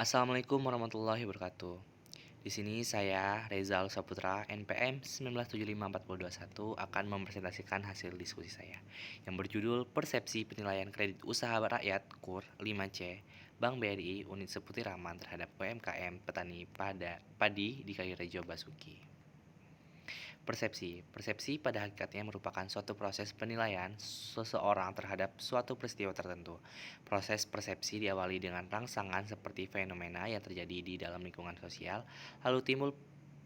Assalamualaikum warahmatullahi wabarakatuh. Di sini saya Rezal Saputra NPM 19754021 akan mempresentasikan hasil diskusi saya yang berjudul Persepsi Penilaian Kredit Usaha Rakyat KUR 5C Bank BRI Unit Seputi Raman terhadap UMKM Petani Padi di Kalirejo Basuki. Persepsi pada hakikatnya merupakan suatu proses penilaian seseorang terhadap suatu peristiwa tertentu. Proses persepsi diawali dengan rangsangan seperti fenomena yang terjadi di dalam lingkungan sosial, lalu timbul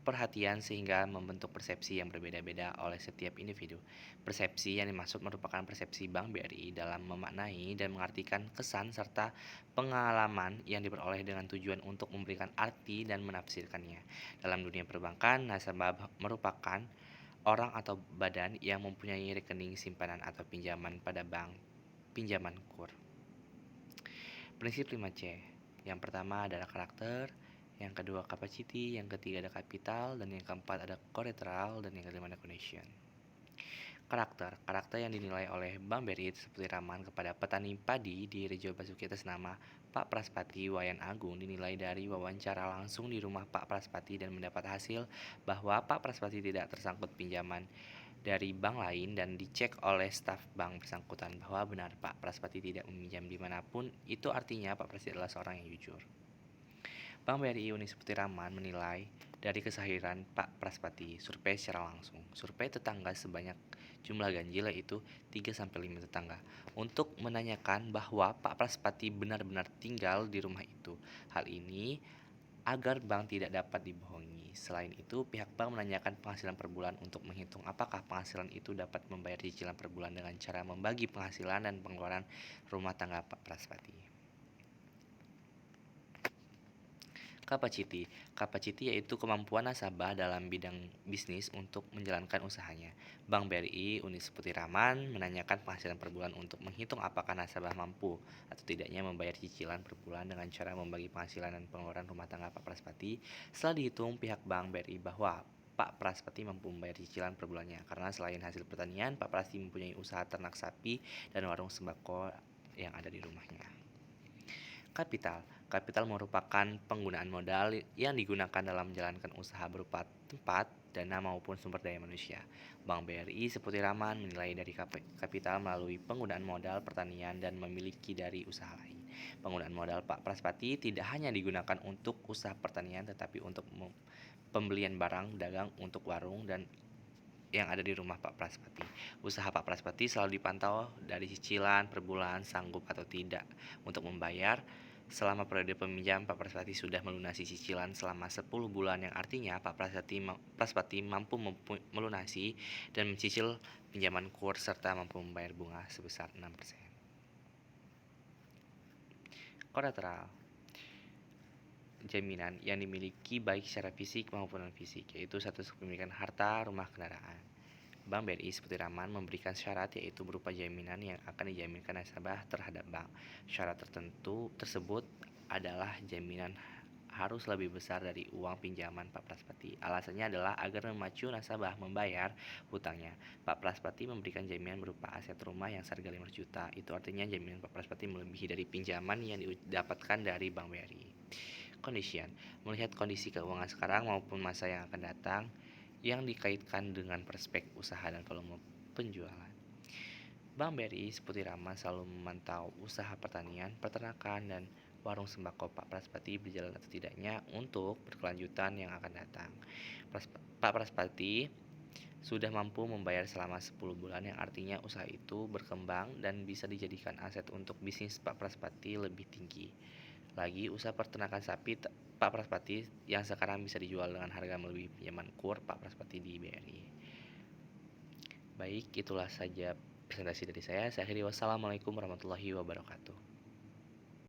perhatian sehingga membentuk persepsi yang berbeda-beda oleh setiap individu. Persepsi yang dimaksud merupakan persepsi Bank BRI dalam memaknai dan mengartikan kesan serta pengalaman yang diperoleh dengan tujuan untuk memberikan arti dan menafsirkannya. Dalam dunia perbankan, nasabah merupakan orang atau badan yang mempunyai rekening simpanan atau pinjaman pada bank pinjaman KUR. Prinsip 5C. Yang pertama adalah karakter, yang kedua capacity, yang ketiga ada kapital, dan yang keempat ada collateral, dan yang kelima ada condition. Karakter yang dinilai oleh Bank BRI seperti Raman kepada petani padi di Rejo Basuki atas nama Pak Praspati Wayan Agung dinilai dari wawancara langsung di rumah Pak Praspati dan mendapat hasil bahwa Pak Praspati tidak tersangkut pinjaman dari bank lain dan dicek oleh staf bank bersangkutan bahwa benar Pak Praspati tidak meminjam dimanapun. Itu artinya Pak Praspati adalah seorang yang jujur. Bank BRI Uni Seperti Raman menilai dari kesahiran Pak Praspati survei secara langsung. Survei tetangga sebanyak jumlah ganjil yaitu 3-5 tetangga untuk menanyakan bahwa Pak Praspati benar-benar tinggal di rumah itu. Hal ini agar bank tidak dapat dibohongi. Selain itu, pihak bank menanyakan penghasilan per bulan untuk menghitung apakah penghasilan itu dapat membayar cicilan per bulan dengan cara membagi penghasilan dan pengeluaran rumah tangga Pak Praspati. Capacity yaitu kemampuan nasabah dalam bidang bisnis untuk menjalankan usahanya. Bank BRI Unit Seperti Raman menanyakan penghasilan per bulan untuk menghitung apakah nasabah mampu atau tidaknya membayar cicilan per bulan dengan cara membagi penghasilan dan pengeluaran rumah tangga Pak Praspati. Setelah dihitung pihak Bank BRI bahwa Pak Praspati mampu membayar cicilan per bulannya karena selain hasil pertanian, Pak Praspati mempunyai usaha ternak sapi dan warung sembako yang ada di rumahnya. Kapital merupakan penggunaan modal yang digunakan dalam menjalankan usaha berupa tempat, dana maupun sumber daya manusia. Bank BRI seperti Raman menilai dari kapital melalui penggunaan modal pertanian dan memiliki dari usaha lain. Penggunaan modal Pak Praspati tidak hanya digunakan untuk usaha pertanian tetapi untuk pembelian barang dagang untuk warung dan yang ada di rumah Pak Praspati. Usaha Pak Praspati selalu dipantau dari cicilan per bulan sanggup atau tidak untuk membayar. Selama periode peminjam, Pak Praspati sudah melunasi cicilan selama 10 bulan yang artinya Pak Praspati mampu melunasi dan mencicil pinjaman KUR serta mampu membayar bunga sebesar 6%. Kolateral jaminan yang dimiliki baik secara fisik maupun non-fisik, yaitu status kepemilikan harta, rumah, kendaraan. Bank BRI seperti Raman memberikan syarat yaitu berupa jaminan yang akan dijaminkan nasabah terhadap bank. Syarat tertentu tersebut adalah jaminan harus lebih besar dari uang pinjaman Pak Praspati. Alasannya adalah agar memacu nasabah membayar hutangnya. Pak Praspati memberikan jaminan berupa aset rumah yang seharga 5 juta. Itu artinya jaminan Pak Praspati melebihi dari pinjaman yang didapatkan dari Bank BRI. Condition, melihat kondisi keuangan sekarang maupun masa yang akan datang yang dikaitkan dengan prospek usaha dan volume penjualan. Bank BRI seperti Raman selalu memantau usaha pertanian, peternakan, dan warung sembako Pak Praspati berjalan atau tidaknya untuk berkelanjutan yang akan datang. Pak Praspati sudah mampu membayar selama 10 bulan yang artinya usaha itu berkembang dan bisa dijadikan aset untuk bisnis Pak Praspati lebih tinggi. Lagi usaha peternakan sapi Pak Praspati yang sekarang bisa dijual dengan harga melebihi pinjaman KUR Pak Praspati di BRI. Baik, itulah saja presentasi dari saya. Saya akhiri, wassalamualaikum warahmatullahi wabarakatuh.